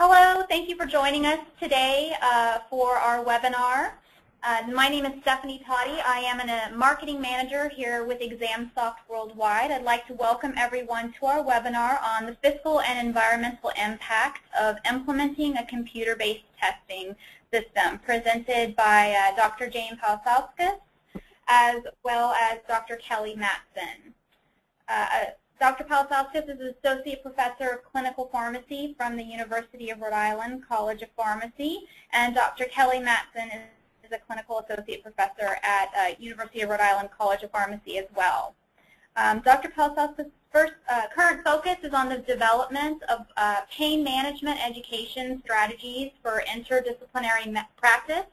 Hello, thank you for joining us today for our webinar. My name is Stephanie Toddy. I am a marketing manager here with ExamSoft Worldwide. I'd like to welcome everyone to our webinar on the fiscal and environmental impact of implementing a computer-based testing system, presented by Dr. Jane Pausauskas as well as Dr. Kelly Matson. Dr. Pausauskas is an Associate Professor of Clinical Pharmacy from the University of Rhode Island College of Pharmacy, and Dr. Kelly Matson is a Clinical Associate Professor at University of Rhode Island College of Pharmacy as well. Dr. Pausauskas' current focus is on the development of pain management education strategies for interdisciplinary practice.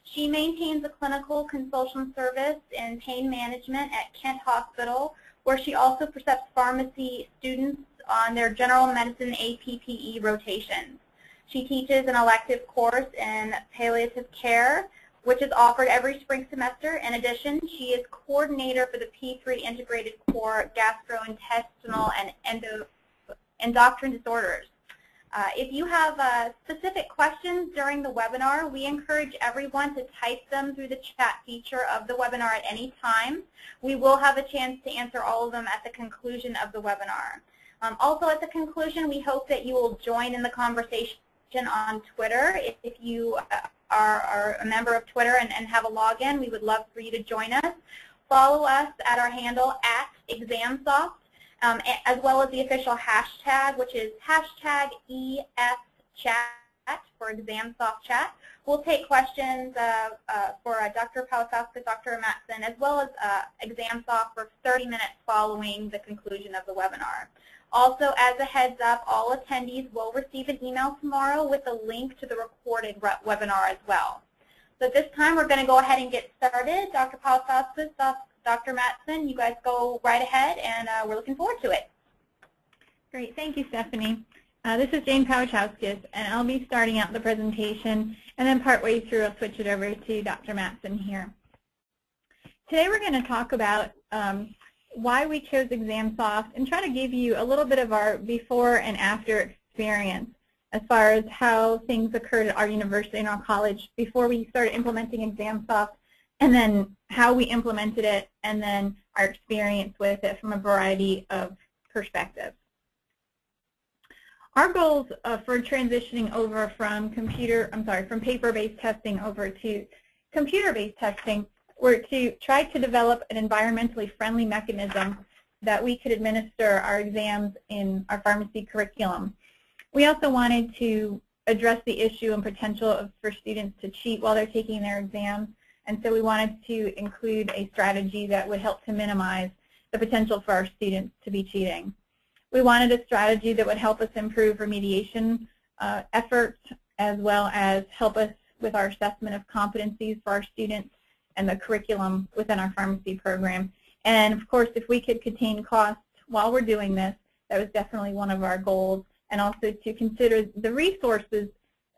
She maintains a clinical consultation service in pain management at Kent Hospital, where she also precepts pharmacy students on their general medicine APPE rotations. She teaches an elective course in palliative care, which is offered every spring semester. In addition, she is coordinator for the P3 Integrated Core Gastrointestinal and Endocrine Disorders. If you have specific questions during the webinar, we encourage everyone to type them through the chat feature of the webinar at any time. We will have a chance to answer all of them at the conclusion of the webinar. Also at the conclusion, we hope that you will join in the conversation on Twitter. If you are a member of Twitter and have a login, we would love for you to join us. Follow us at our handle @ExamSoft. As well as the official hashtag, which is hashtag EFChat for ExamSoft Chat. We'll take questions for Dr. Pausauskas, Dr. Matson, as well as ExamSoft for 30 minutes following the conclusion of the webinar. Also, as a heads up, all attendees will receive an email tomorrow with a link to the recorded webinar as well. So at this time, we're going to go ahead and get started. Dr. Pausauskas, Dr. Matson, you guys go right ahead, and we're looking forward to it. Great. Thank you, Stephanie. This is Jane Pausauskas, and I'll be starting out the presentation, and then partway through I'll switch it over to Dr. Matson here. Today we're going to talk about why we chose ExamSoft and try to give you a little bit of our before and after experience as far as how things occurred at our university and our college before we started implementing ExamSoft, and then how we implemented it, and then our experience with it from a variety of perspectives. Our goals for transitioning over from paper-based testing over to computer-based testing were to try to develop an environmentally friendly mechanism that we could administer our exams in our pharmacy curriculum. We also wanted to address the issue and potential for students to cheat while they're taking their exams. And so we wanted to include a strategy that would help to minimize the potential for our students to be cheating. We wanted a strategy that would help us improve remediation efforts, as well as help us with our assessment of competencies for our students and the curriculum within our pharmacy program. And of course, if we could contain costs while we're doing this, that was definitely one of our goals, and also to consider the resources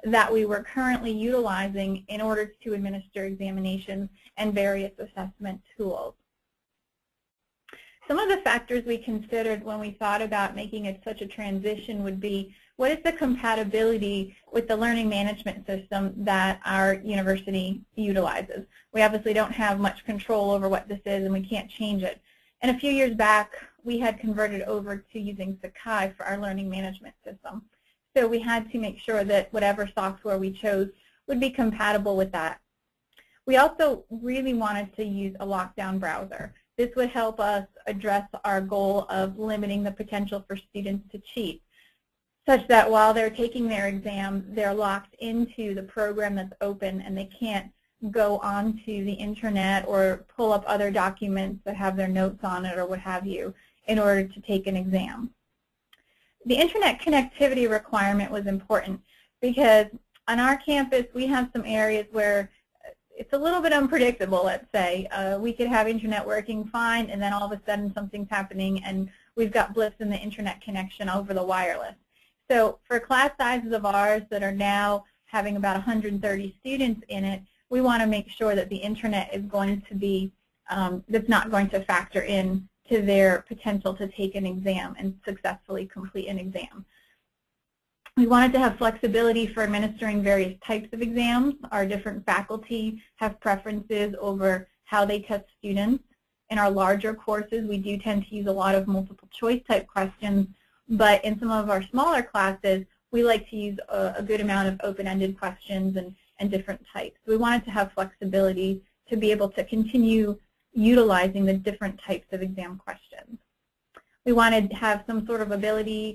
that we were currently utilizing in order to administer examinations and various assessment tools. Some of the factors we considered when we thought about making it such a transition would be, what is the compatibility with the learning management system that our university utilizes? We obviously don't have much control over what this is, and we can't change it. And a few years back, we had converted over to using Sakai for our learning management system. So we had to make sure that whatever software we chose would be compatible with that. We also really wanted to use a lockdown browser. This would help us address our goal of limiting the potential for students to cheat, such that while they're taking their exam, they're locked into the program that's open and they can't go onto the internet or pull up other documents that have their notes on it or what have you in order to take an exam. The internet connectivity requirement was important because on our campus we have some areas where it's a little bit unpredictable, let's say. We could have internet working fine, and then all of a sudden something's happening and we've got blips in the internet connection over the wireless. So for class sizes of ours that are now having about 130 students in it, we want to make sure that the internet is going to be, that's not going to factor in to their potential to take an exam and successfully complete an exam. We wanted to have flexibility for administering various types of exams. Our different faculty have preferences over how they test students. In our larger courses, we do tend to use a lot of multiple choice type questions, but in some of our smaller classes, we like to use a good amount of open-ended questions and different types. We wanted to have flexibility to be able to continue utilizing the different types of exam questions. We wanted to have some sort of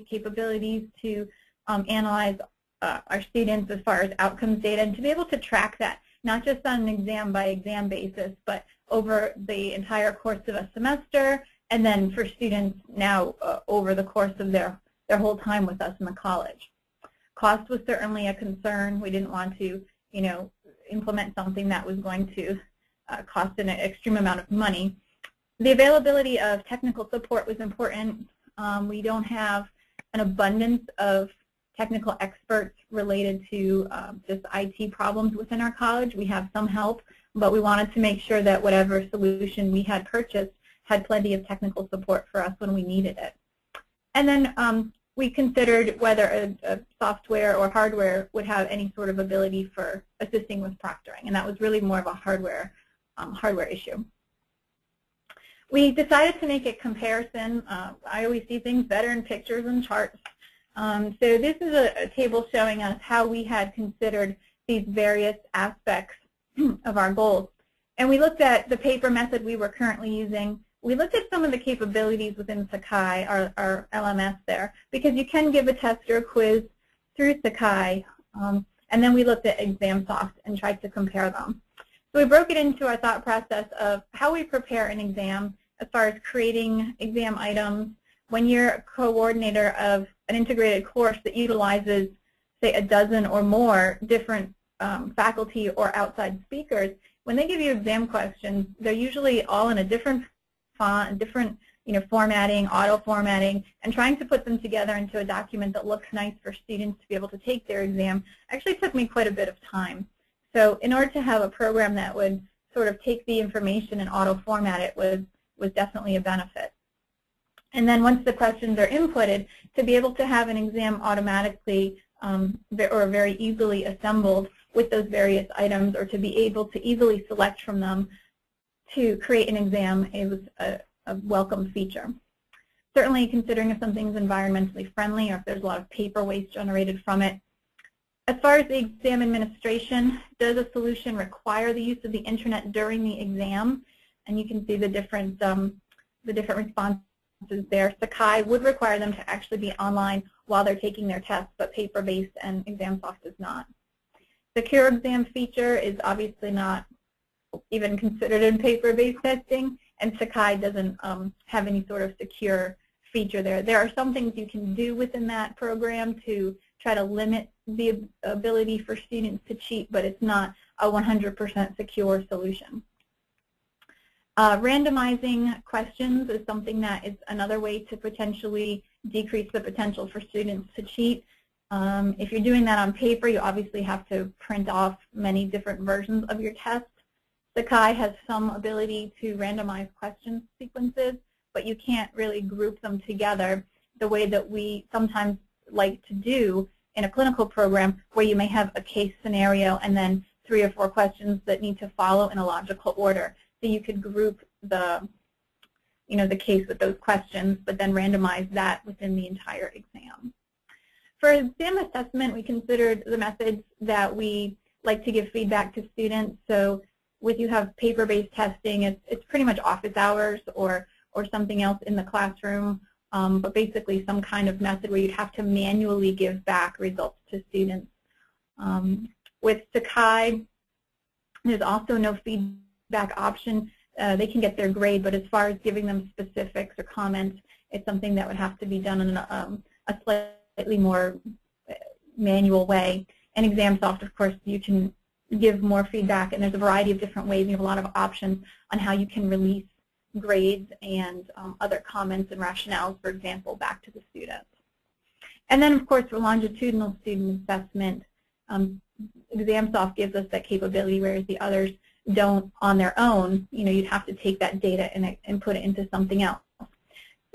capabilities to analyze our students as far as outcomes data and to be able to track that, not just on an exam-by-exam basis, but over the entire course of a semester, and then for students now over the course of their whole time with us in the college. Cost was certainly a concern. We didn't want to, implement something that was going to cost an extreme amount of money. The availability of technical support was important. We don't have an abundance of technical experts related to just IT problems within our college. We have some help, but we wanted to make sure that whatever solution we had purchased had plenty of technical support for us when we needed it. And then we considered whether a software or hardware would have any sort of ability for assisting with proctoring, and that was really more of a hardware issue. We decided to make a comparison. I always see things better in pictures and charts. So this is a table showing us how we had considered these various aspects of our goals. And we looked at the paper method we were currently using. We looked at some of the capabilities within Sakai, our LMS there, because you can give a test or a quiz through Sakai. And then we looked at ExamSoft and tried to compare them. So we broke it into our thought process of how we prepare an exam as far as creating exam items. When you're a coordinator of an integrated course that utilizes, say, a dozen or more different faculty or outside speakers, when they give you exam questions, they're usually all in a different font, different formatting, auto-formatting, and trying to put them together into a document that looks nice for students to be able to take their exam actually took me quite a bit of time. So in order to have a program that would sort of take the information and auto-format it was definitely a benefit. And then once the questions are inputted, to be able to have an exam automatically or very easily assembled with those various items, or to be able to easily select from them to create an exam, it was a welcome feature. Certainly considering if something's environmentally friendly or if there's a lot of paper waste generated from it. As far as the exam administration, does a solution require the use of the internet during the exam? And you can see the different responses there. Sakai would require them to actually be online while they're taking their tests, but paper-based and ExamSoft is not. Secure exam feature is obviously not even considered in paper-based testing, and Sakai doesn't have any sort of secure feature there. There are some things you can do within that program to try to limit the ability for students to cheat, but it's not a 100% secure solution. Randomizing questions is something that is another way to potentially decrease the potential for students to cheat. If you're doing that on paper, you obviously have to print off many different versions of your test. Sakai has some ability to randomize question sequences, but you can't really group them together the way that we sometimes like to do in a clinical program, where you may have a case scenario and then 3 or 4 questions that need to follow in a logical order. So you could group the case with those questions, but then randomize that within the entire exam. For exam assessment, we considered the methods that we like to give feedback to students. So if you have paper-based testing, it's pretty much office hours or something else in the classroom, but basically some kind of method where you'd have to manually give back results to students. With Sakai, there's also no feedback option. They can get their grade, but as far as giving them specifics or comments, it's something that would have to be done in a slightly more manual way. In ExamSoft, of course, you can give more feedback, and there's a variety of different ways. You have a lot of options on how you can release grades and other comments and rationales, for example, back to the students. And then, of course, for longitudinal student assessment, ExamSoft gives us that capability, whereas the others don't on their own. You'd have to take that data and put it into something else.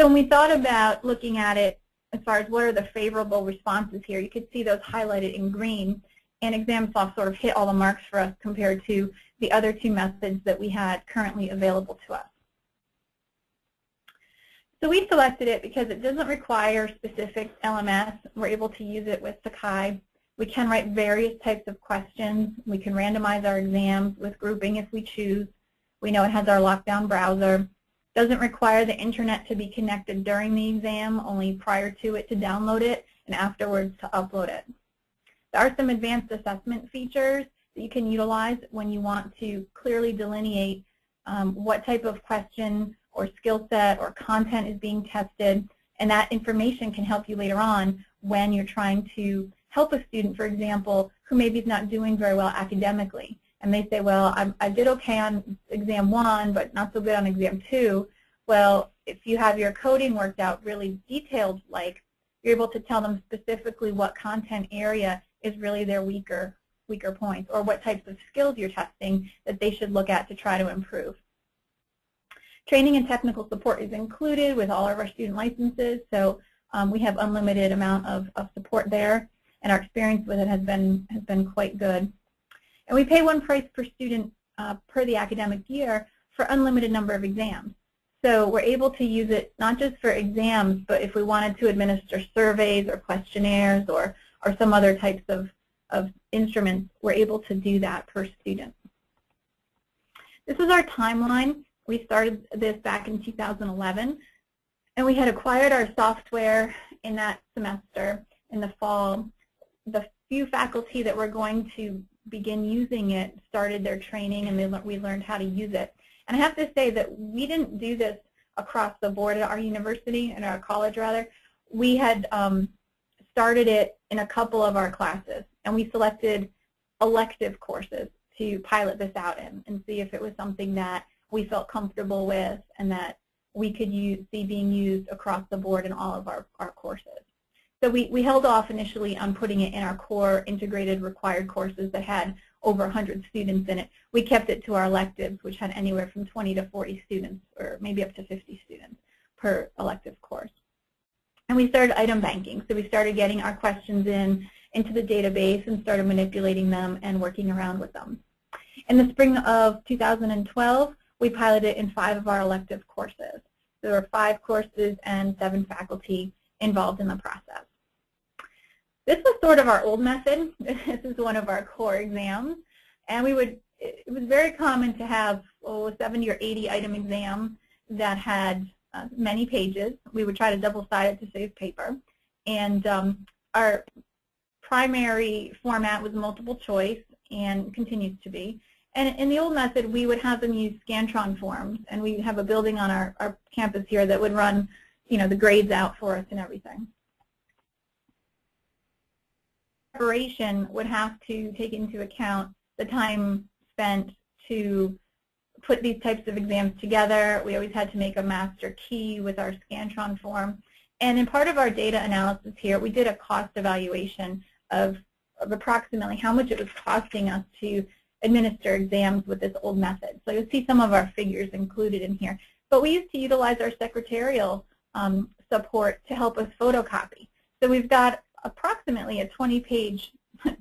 So when we thought about looking at it as far as what are the favorable responses here. You could see those highlighted in green, and ExamSoft sort of hit all the marks for us compared to the other two methods that we had currently available to us. So we selected it because it doesn't require specific LMS. We're able to use it with Sakai. We can write various types of questions. We can randomize our exams with grouping if we choose. We know it has our lockdown browser. Doesn't require the internet to be connected during the exam, only prior to it to download it and afterwards to upload it. There are some advanced assessment features that you can utilize when you want to clearly delineate what type of question or skill set or content is being tested, and that information can help you later on when you're trying to help a student, for example, who maybe is not doing very well academically. And they say, well, I did okay on exam 1, but not so good on exam 2. Well, if you have your coding worked out really detailed, like, you're able to tell them specifically what content area is really their weaker points, or what types of skills you're testing that they should look at to try to improve. Training and technical support is included with all of our student licenses, so we have unlimited amount of support there, and our experience with it has been quite good. And we pay one price per student per the academic year for unlimited number of exams. So we're able to use it not just for exams, but if we wanted to administer surveys or questionnaires or some other types of instruments, we're able to do that per student. This is our timeline. We started this back in 2011, and we had acquired our software in that semester in the fall. The few faculty that were going to begin using it started their training, and we learned how to use it. And I have to say that we didn't do this across the board at our university, in our college rather. We had started it in a couple of our classes, and we selected elective courses to pilot this out in and see if it was something that we felt comfortable with and that we could see being used across the board in all of our courses. So we held off initially on putting it in our core integrated required courses that had over 100 students in it. We kept it to our electives, which had anywhere from 20 to 40 students, or maybe up to 50 students per elective course. And we started item banking. So we started getting our questions into the database and started manipulating them and working around with them. In the spring of 2012, we piloted in 5 of our elective courses. There were 5 courses and 7 faculty involved in the process. This was sort of our old method. This is one of our core exams, and it was very common to have 70 or 80 item exam that had many pages. We would try to double-side it to save paper, and our primary format was multiple choice and continues to be. And in the old method, we would have them use Scantron forms, and we have a building on our campus here that would run, the grades out for us and everything. Preparation would have to take into account the time spent to put these types of exams together. We always had to make a master key with our Scantron form. And in part of our data analysis here, we did a cost evaluation of approximately how much it was costing us to administer exams with this old method. So you'll see some of our figures included in here. But we used to utilize our secretarial support to help us photocopy. So we've got approximately a 20-page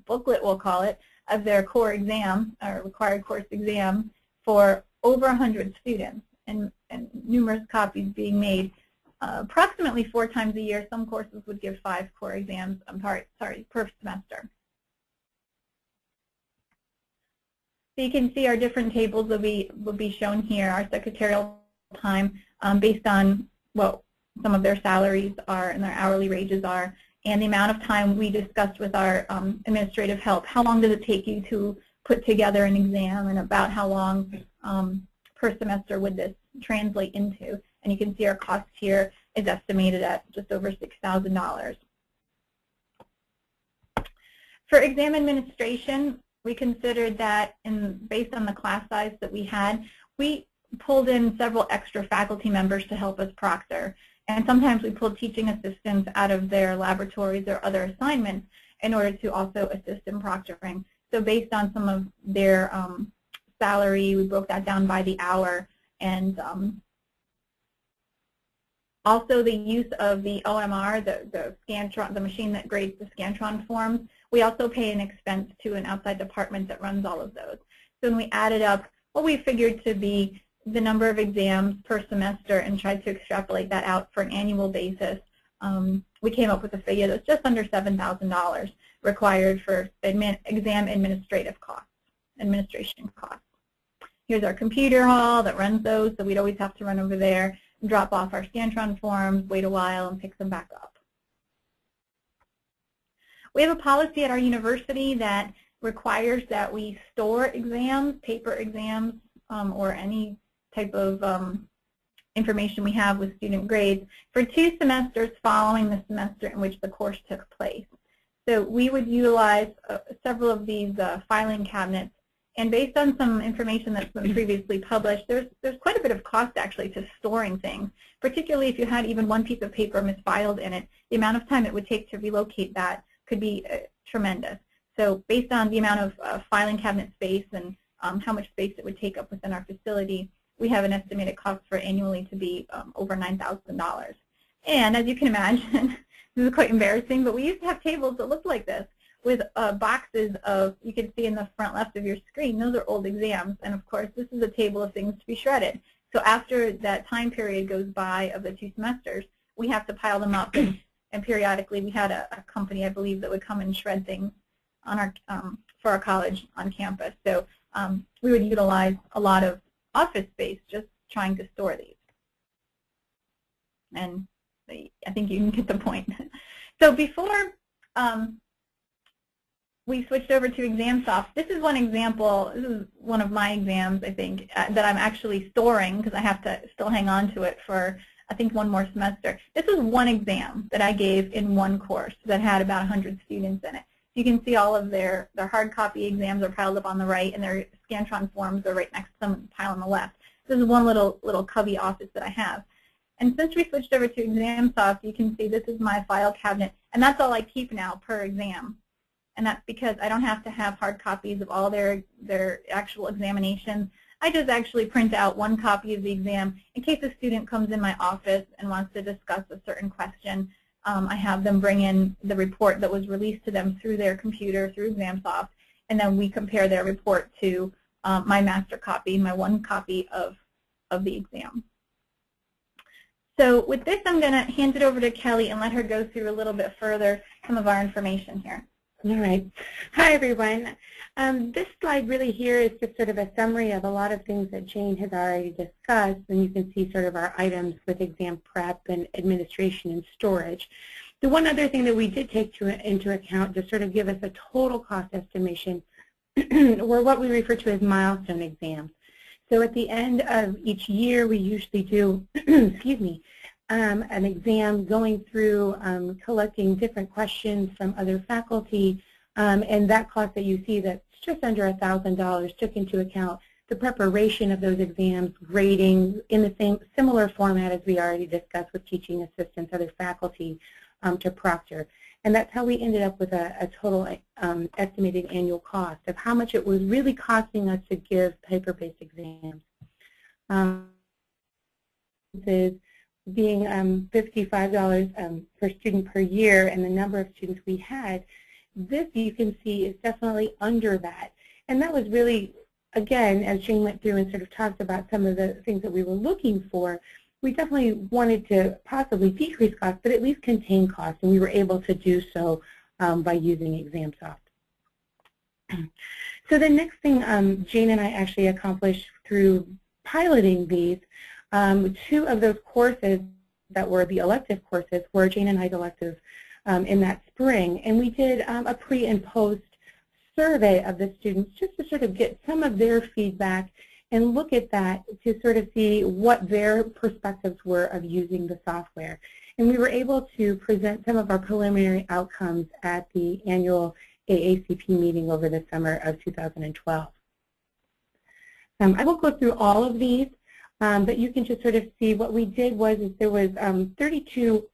booklet, we'll call it, of their core exam, or required course exam, for over 100 students, and numerous copies being made approximately 4 times a year. Some courses would give 5 core exams, per semester. So you can see our different tables will be shown here, our secretarial time based on what some of their salaries are and their hourly wages are, and the amount of time we discussed with our administrative help. How long does it take you to put together an exam, and about how long per semester would this translate into? And you can see our cost here is estimated at just over $6,000. For exam administration, we considered that, based on the class size that we had, we pulled in several extra faculty members to help us proctor. And sometimes we pulled teaching assistants out of their laboratories or other assignments in order to also assist in proctoring. So based on some of their salary, we broke that down by the hour, and Also, the use of the OMR, the Scantron, the machine that grades the Scantron forms, we also pay an expense to an outside department that runs all of those. So when we added up what we figured to be the number of exams per semester and tried to extrapolate that out for an annual basis, we came up with a figure that's just under $7,000 required for exam administration costs. Here's our computer hall that runs those, so we'd always have to run over there, drop off our Scantron forms, wait a while, and pick them back up. We have a policy at our university that requires that we store exams, paper exams, or any type of information we have with student grades for 2 semesters following the semester in which the course took place. So we would utilize several of these filing cabinets, and based on some information that's been previously published, there's quite a bit of cost actually to storing things, particularly if you had even one piece of paper misfiled in it. The amount of time it would take to relocate that could be tremendous. So based on the amount of filing cabinet space and how much space it would take up within our facility, we have an estimated cost for annually to be over $9,000. And as you can imagine, this is quite embarrassing, but we used to have tables that looked like this with boxes of, you can see in the front left of your screen, those are old exams. And of course, this is a table of things to be shredded. So after that time period goes by of the 2 semesters, we have to pile them up. And periodically, we had a company, I believe, that would come and shred things on our, for our college on campus. So we would utilize a lot of office space just trying to store these. And I think you can get the point. So before we switched over to ExamSoft, this is one example. This is one of my exams, I think, that I'm actually storing because I have to still hang on to it for, I think, 1 more semester. This is one exam that I gave in one course that had about 100 students in it. You can see all of their hard copy exams are piled up on the right, and their Scantron forms are right next to them piled on the left. This is one little cubby office that I have. And since we switched over to ExamSoft, you can see this is my file cabinet, and that's all I keep now per exam. And that's because I don't have to have hard copies of all their actual examinations. I just actually print out 1 copy of the exam in case a student comes in my office and wants to discuss a certain question. I have them bring in the report that was released to them through their computer, through ExamSoft, and then we compare their report to my master copy, my 1 copy of the exam. So with this, I'm going to hand it over to Kelly and let her go through a little bit further some of our information here. All right. Hi, everyone. This slide really here is just sort of a summary of a lot of things that Jane has already discussed, and you can see sort of our items with exam prep and administration and storage. The one other thing that we did take into account to sort of give us a total cost estimation were what we refer to as milestone exams. So at the end of each year, we usually do, excuse me, an exam going through collecting different questions from other faculty, and that cost that you see that's just under $1,000 took into account the preparation of those exams, grading in the similar format as we already discussed with teaching assistants, other faculty to proctor. And that's how we ended up with a total estimated annual cost of how much it was really costing us to give paper-based exams. Is being $55 per student per year, and the number of students we had, this you can see is definitely under that. And that was really, again, as Jane went through and sort of talked about some of the things that we were looking for, we definitely wanted to possibly decrease costs, but at least contain costs, and we were able to do so by using ExamSoft. So the next thing Jane and I actually accomplished through piloting these, 2 of those courses that were the elective courses were Jane and I's elective in that spring, and we did a pre and post survey of the students just to sort of get some of their feedback and look at that to sort of see what their perspectives were of using the software. And we were able to present some of our preliminary outcomes at the annual AACP meeting over the summer of 2012. I won't go through all of these, but you can just sort of see what we did was there was 32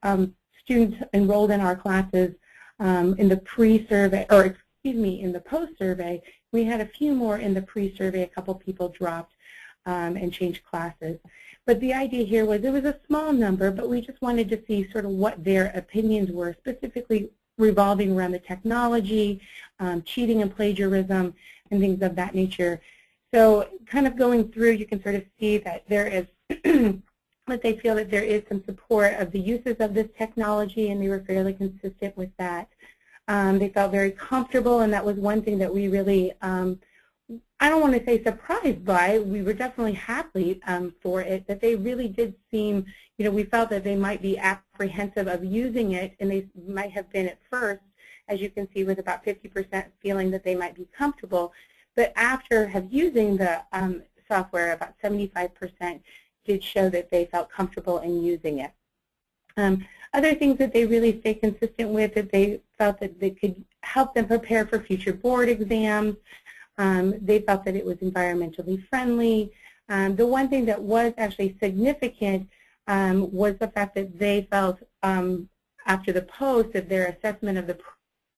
students enrolled in our classes in the pre-survey, or excuse me, in the post-survey. We had a few more in the pre-survey. A couple people dropped and changed classes. But the idea here was it was a small number, but we just wanted to see sort of what their opinions were, specifically revolving around the technology, cheating and plagiarism, and things of that nature. So kind of going through, you can sort of see that there is, that they feel that there is some support of the uses of this technology, and they were fairly consistent with that. They felt very comfortable, and that was one thing that we really, I don't want to say surprised by, we were definitely happy for it, that they really did seem, we felt that they might be apprehensive of using it, and they might have been at first, as you can see, with about 50% feeling that they might be comfortable. But after using the software, about 75% did show that they felt comfortable in using it. Other things that they really stay consistent with, that they felt that they could help them prepare for future board exams. They felt that it was environmentally friendly. The one thing that was actually significant was the fact that they felt after the post that their assessment of the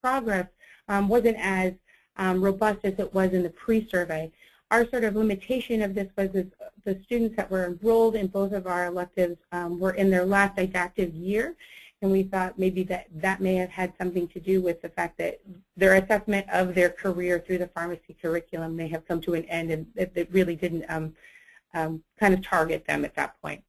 progress wasn't as robust as it was in the pre-survey. Our sort of limitation of this was the students that were enrolled in both of our electives were in their last didactic year, and we thought maybe that may have had something to do with the fact that their assessment of their career through the pharmacy curriculum may have come to an end, and it really didn't kind of target them at that point.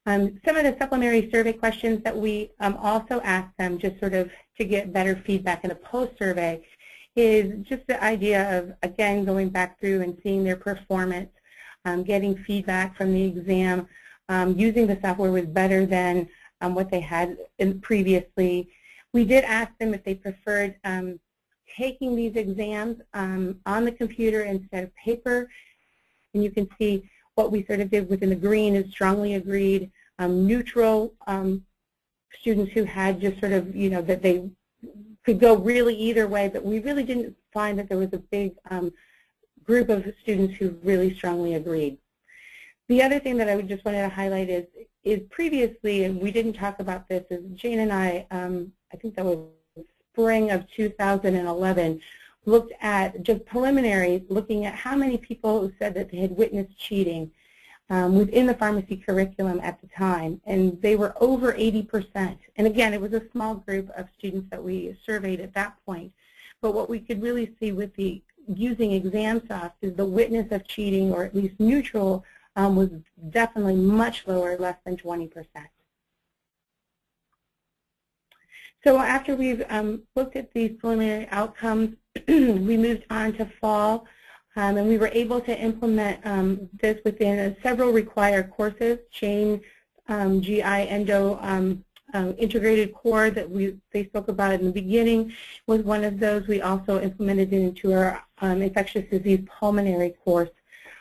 Some of the supplementary survey questions that we also asked them, just sort of to get better feedback in a post-survey, is just the idea of, again, going back through and seeing their performance, getting feedback from the exam, using the software was better than what they had previously. We did ask them if they preferred taking these exams on the computer instead of paper, and you can see what we sort of did within the green is strongly agreed, neutral students who had just sort of, that they could go really either way, but we really didn't find that there was a big group of students who really strongly agreed. The other thing that I would just wanted to highlight is previously, and we didn't talk about this, is Jane and I think that was spring of 2011, looked at just preliminaries, looking at how many people said that they had witnessed cheating within the pharmacy curriculum at the time, and they were over 80%. And again, it was a small group of students that we surveyed at that point. But what we could really see with the using ExamSoft is the witness of cheating, or at least neutral, was definitely much lower, less than 20%. So after we've looked at these preliminary outcomes, we moved on to fall, and we were able to implement this within several required courses. Jane, GI, Endo, integrated core that they spoke about in the beginning was one of those. We also implemented it into our infectious disease pulmonary course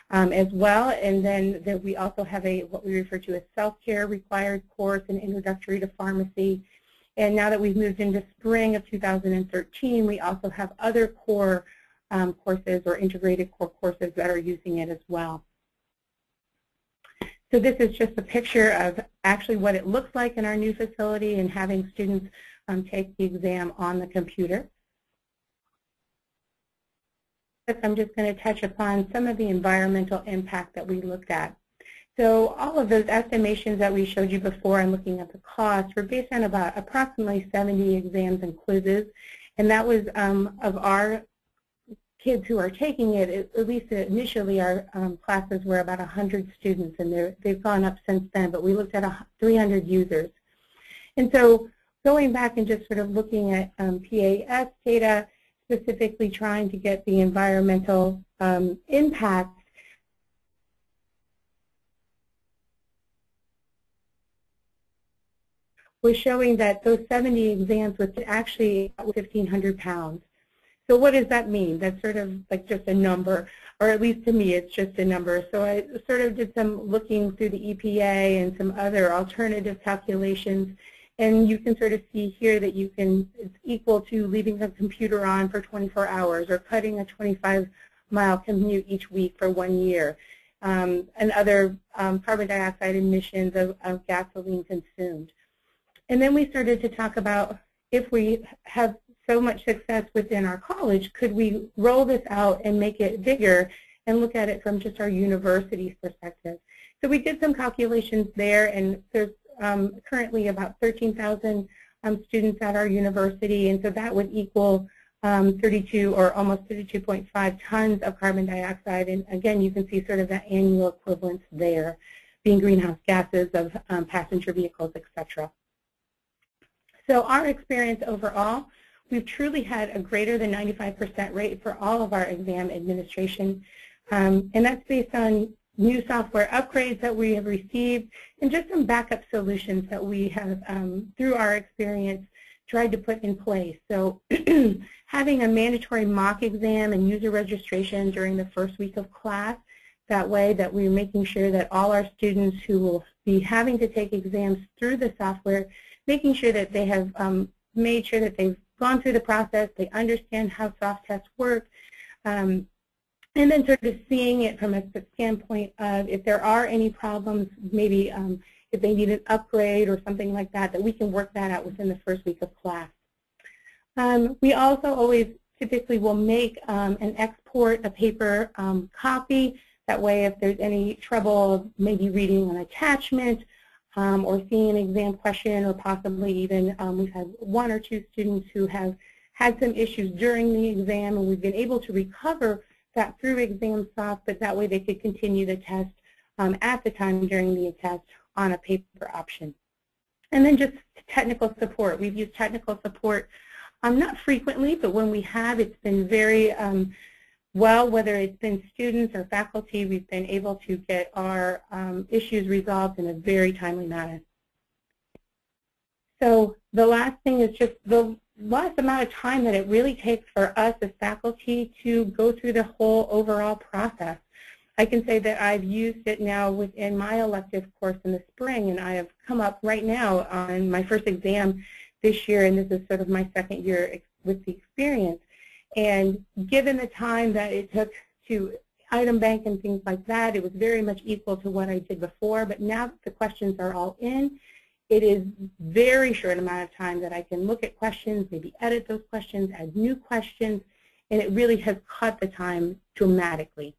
as well, and then we also have what we refer to as self-care required course and introductory to pharmacy. And now that we've moved into spring of 2013, we also have other core courses or integrated core courses that are using it as well. So this is just a picture of actually what it looks like in our new facility and having students take the exam on the computer. I'm just going to touch upon some of the environmental impact that we looked at. So all of those estimations that we showed you before and looking at the cost were based on about approximately 70 exams and quizzes, and that was of our kids who are taking it. At least initially our classes were about 100 students, and they've gone up since then, but we looked at 300 users. And so going back and just sort of looking at PAS data, specifically trying to get the environmental impact, was showing that those 70 exams was actually 1,500 pounds. So what does that mean? That's sort of like just a number, or at least to me it's just a number. So I sort of did some looking through the EPA and some other alternative calculations, and you can sort of see here that it's equal to leaving the computer on for 24 hours or cutting a 25-mile commute each week for 1 year, and other carbon dioxide emissions of gasoline consumed. And then we started to talk about, if we have so much success within our college, could we roll this out and make it bigger and look at it from just our university's perspective? So we did some calculations there, and there's currently about 13,000 students at our university, and so that would equal 32 or almost 32.5 tons of carbon dioxide. And again, you can see sort of that annual equivalence there, being greenhouse gases of passenger vehicles, etc. So our experience overall, we've truly had a greater than 95% rate for all of our exam administration, and that's based on new software upgrades that we have received and just some backup solutions that we have, through our experience, tried to put in place. So having a mandatory mock exam and user registration during the first week of class, that way that we're making sure that all our students who will be having to take exams through the software, making sure that they have made sure that they've gone through the process, they understand how soft tests work, and then sort of seeing it from a standpoint of if there are any problems, maybe if they need an upgrade or something like that, that we can work that out within the first week of class. We also always typically will make and export a paper copy. That way if there's any trouble maybe reading an attachment or seeing an exam question, or possibly even we've had 1 or 2 students who have had some issues during the exam, and we've been able to recover that through ExamSoft, but that way they could continue the test at the time during the test on a paper option. And then just technical support. We've used technical support not frequently, but when we have, it's been very well, whether it's been students or faculty, we've been able to get our issues resolved in a very timely manner. So the last thing is just the last amount of time that it really takes for us as faculty to go through the whole overall process. I can say that I've used it now within my elective course in the spring, and I have come up right now on my first exam this year, and this is sort of my second year with the experience. And given the time that it took to item bank and things like that, it was very much equal to what I did before, but now that the questions are all in, it is very short amount of time that I can look at questions, maybe edit those questions, add new questions, and it really has cut the time dramatically.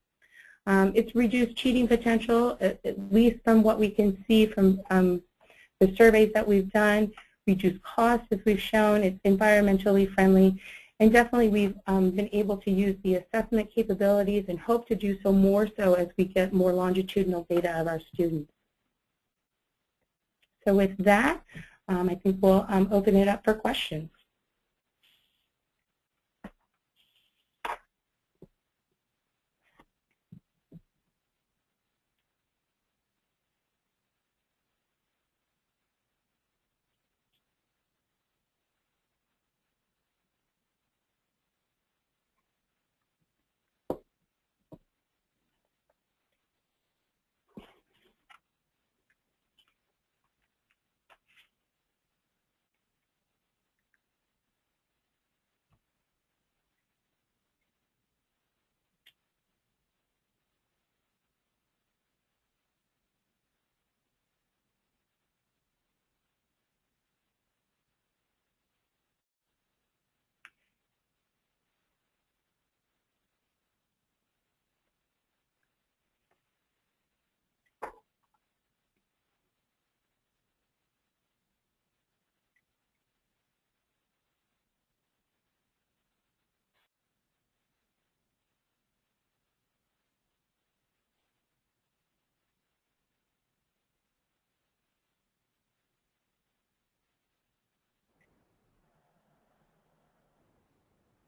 It's reduced cheating potential, at least from what we can see from the surveys that we've done, reduced costs as we've shown, it's environmentally friendly, and definitely we've been able to use the assessment capabilities and hope to do so more so as we get more longitudinal data of our students. So with that, I think we'll open it up for questions.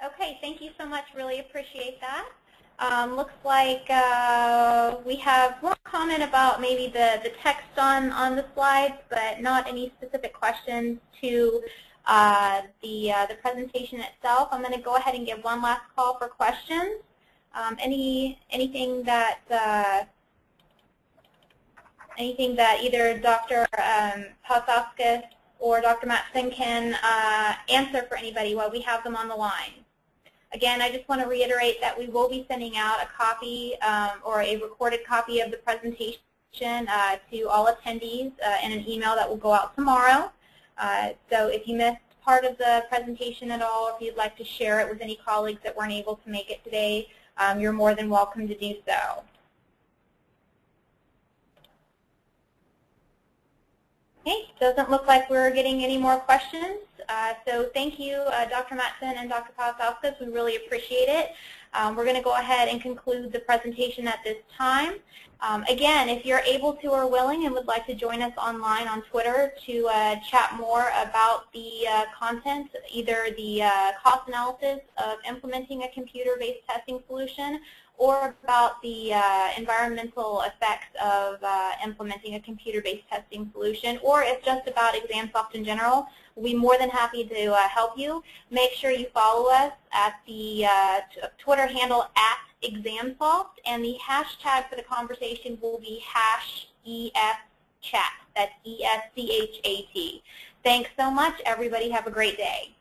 Okay, thank you so much. Really appreciate that. Looks like we have one comment about maybe the text on the slides, but not any specific questions to the presentation itself. I'm going to go ahead and give one last call for questions. Anything that either Dr. Pausauskas or Dr. Matson can answer for anybody while we have them on the line. Again, I just want to reiterate that we will be sending out a copy or a recorded copy of the presentation to all attendees in an email that will go out tomorrow. So if you missed part of the presentation at all, if you'd like to share it with any colleagues that weren't able to make it today, you're more than welcome to do so. Okay, doesn't look like we're getting any more questions. So thank you, Dr. Matson and Dr. Palasauskas. We really appreciate it. We're going to go ahead and conclude the presentation at this time. Again, if you're able to or willing and would like to join us online on Twitter to chat more about the content, either the cost analysis of implementing a computer-based testing solution or about the environmental effects of implementing a computer-based testing solution, or if just about ExamSoft in general, we'll be more than happy to help you. Make sure you follow us at the Twitter handle @ExamSoft, and the hashtag for the conversation will be #ESChat. That's ESCHAT. Thanks so much, everybody. Have a great day.